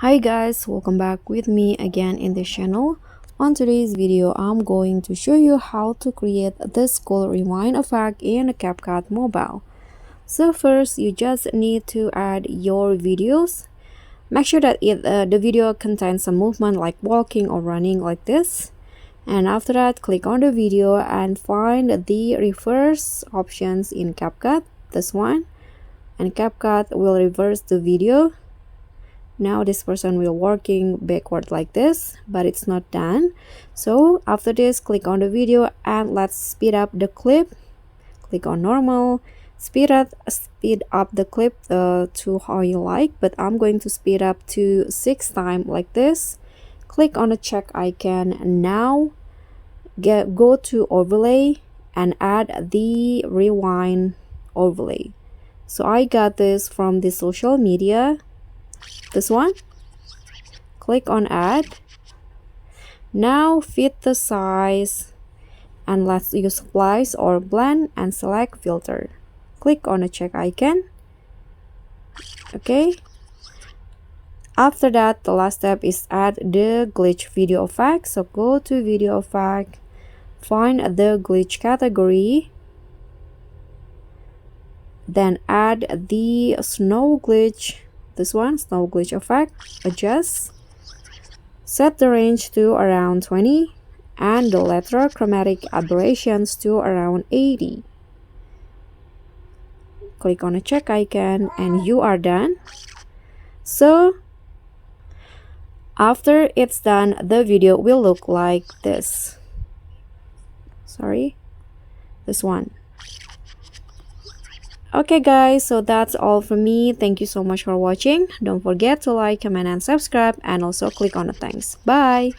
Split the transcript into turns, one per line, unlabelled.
Hi guys, welcome back with me again in this channel. On today's video, I'm going to show you how to create this cool rewind effect in CapCut mobile. So first, you just need to add your videos. Make sure that the video contains some movement like walking or running like this. And after that, click on the video and find the reverse options in CapCut, this one. And CapCut will reverse the video. Now this person will working backward like this, but it's not done. So after this, click on the video and let's speed up the clip. Click on normal, speed up the clip to how you like, but I'm going to speed up to 6 times like this. Click on the check icon. Now go to overlay and add the rewind overlay. So I got this from the social media, this one. Click on add. Now fit the size and let's use splice or blend and select filter. Click on the check icon. Okay, after that, the last step is add the glitch video effect. So go to video effect, find the glitch category, then add the snow glitch, this one, snow glitch effect. Adjust, set the range to around 20 and the letter chromatic aberrations to around 80. Click on the check icon and you are done. So after it's done, the video will look like this. Sorry, this one. Okay guys, so that's all from me. Thank you so much for watching. Don't forget to like, comment and subscribe, and also click on the thanks. Bye.